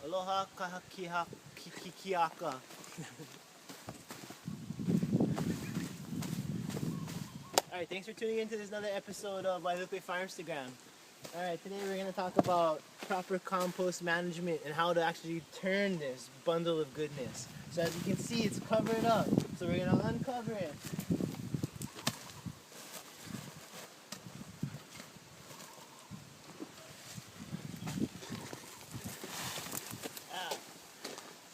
Aloha kahakiha kikiaka. Alright, thanks for tuning in to this another episode of Guadalupe Farmstagram. Alright, today we're going to talk about proper compost management and how to actually turn this bundle of goodness. So as you can see, it's covered up. So we're going to uncover it.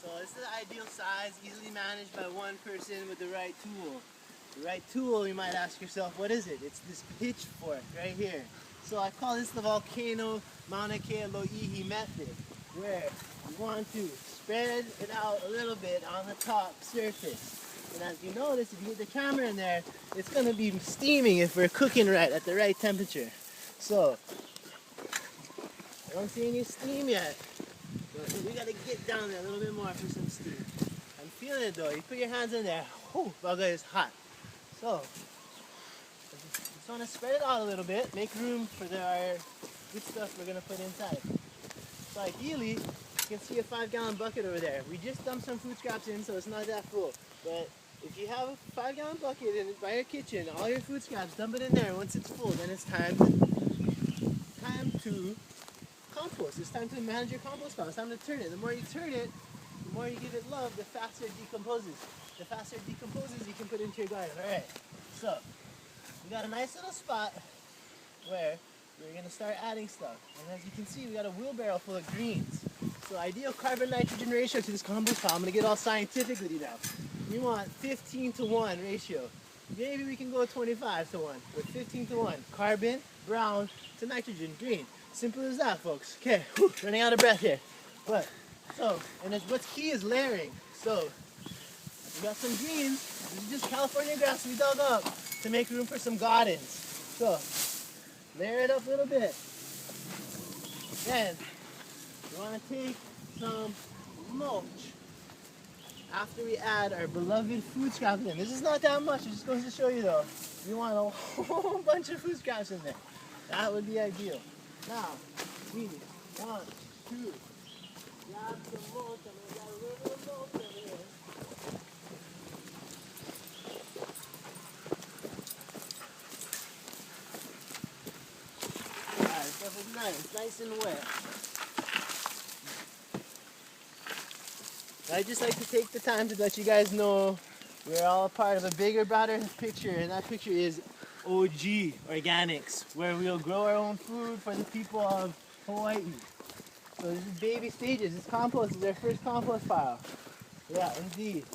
So this is the ideal size, easily managed by one person with the right tool. The right tool, you might ask yourself, what is it? It's this pitchfork right here. So I call this the volcano Mauna Kea Lo'ihi method, where you want to spread it out a little bit on the top surface. And as you notice, if you get the camera in there, it's going to be steaming if we're cooking right at the right temperature. So, I don't see any steam yet, but we got to get down there a little bit more for some steam. I'm feeling it though. You put your hands in there, whew, baga is hot. So, just want to spread it out a little bit, make room for our good stuff we're going to put inside. So ideally, you can see a 5-gallon bucket over there. We just dumped some food scraps in, so it's not that full. But if you have a 5-gallon bucket by your kitchen, all your food scraps, dump it in there. Once it's full, then it's time to compost. It's time to manage your compost pile. It's time to turn it. The more you turn it, the more you give it love, the faster it decomposes. The faster it decomposes, you can put it into your garden. Alright, so we got a nice little spot where we're going to start adding stuff. And as you can see, we got a wheelbarrow full of greens. So ideal carbon-nitrogen ratio to this compost pile. I'm going to get all scientific with you now. We want 15-to-1 ratio. Maybe we can go 25-to-1 with 15-to-1. Carbon, brown, to nitrogen, green. Simple as that, folks. Okay, running out of breath here. But, and what's key is layering. So, we got some greens. This is just California grass we dug up to make room for some gardens. So, layer it up a little bit. Then, we want to take some mulch after we add our beloved food scraps in. This is not that much, it just goes to show you though. We want a whole bunch of food scraps in there. That would be ideal. Now, we want to grab some mulch. I'm going to grab a little bit of mulch over here. Alright, stuff is nice and wet. I just like to take the time to let you guys know we're all part of a bigger, broader picture, and that picture is OG Organics, where we'll grow our own food for the people of Hawaii. So this is baby stages. This compost is our first compost pile. Yeah, indeed.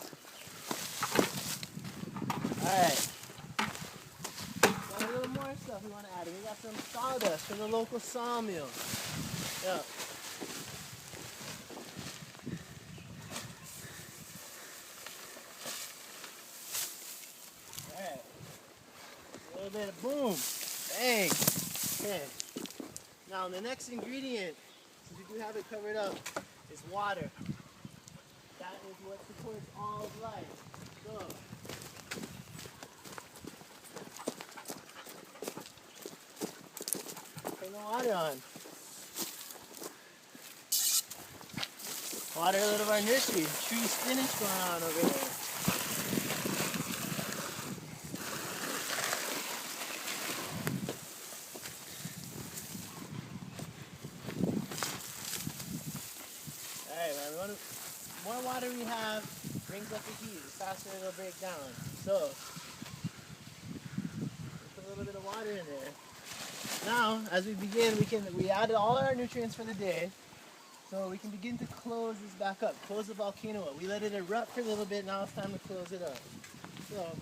Alright. Got a little more stuff we want to add. We got some sawdust from the local sawmill. Yeah. A little bit of boom, bang. Okay. Now the next ingredient, since we do have it covered up, is water. That is what supports all of life. So, turn the water on. Water a little of our nursery. Tree spinach going on over there. The more water we have brings up the heat, the faster it'll break down. So, put a little bit of water in there. Now, as we begin, we added all our nutrients for the day, so we can begin to close this back up, close the volcano up. We let it erupt for a little bit, now it's time to close it up. So,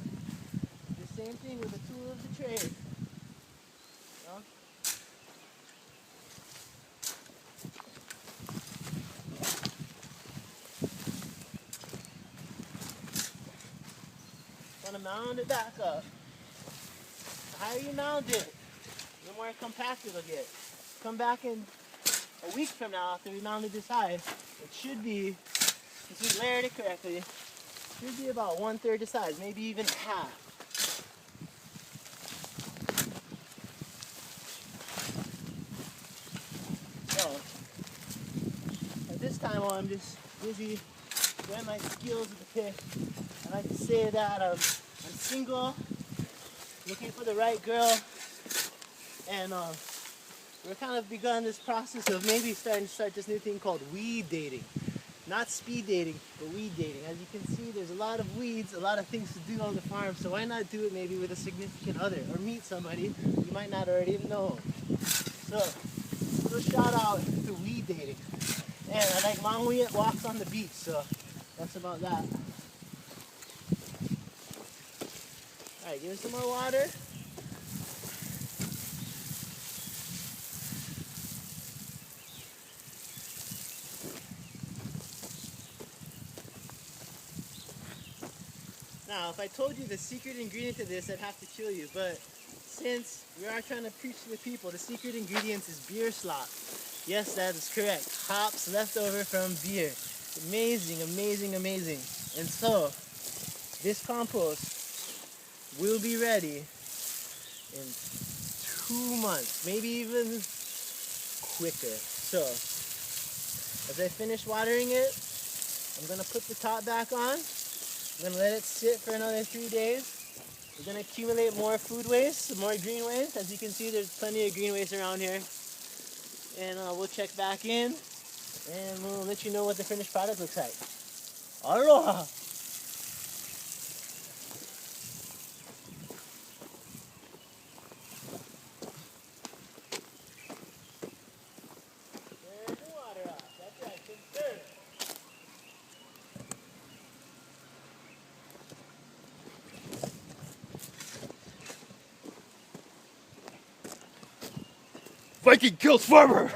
the same thing with the tool of the trade. Want to mound it back up. The higher you mound it, the more compact it'll get. Come back in a week from now after we mounded this high. It should be, if we layered it correctly, should be about 1/3 the size, maybe even half. So, at this time while I'm just busy doing my skills with the pick, I like to say that I'm single, looking for the right girl, and we're kind of begun this process of maybe starting to start this new thing called weed dating. Not speed dating, but weed dating. As you can see, there's a lot of weeds, a lot of things to do on the farm, so why not do it maybe with a significant other, or meet somebody you might not already know. So, little shout out to weed dating. And I like Mangwiyat walks on the beach, so that's about that. Alright, give it some more water. Now, if I told you the secret ingredient to this, I'd have to kill you, but since we are trying to preach to the people, the secret ingredient is beer slop. Yes, that is correct. Hops left over from beer. Amazing, amazing, amazing. And so, this compost will be ready in 2 months, maybe even quicker. So, as I finish watering it, I'm going to put the top back on. I'm going to let it sit for another 3 days. We're going to accumulate more food waste, more green waste. As you can see, there's plenty of green waste around here. And we'll check back in, and we'll let you know what the finished product looks like. Aloha! Turn the water off. That's right, conserve. Viking kills farmer!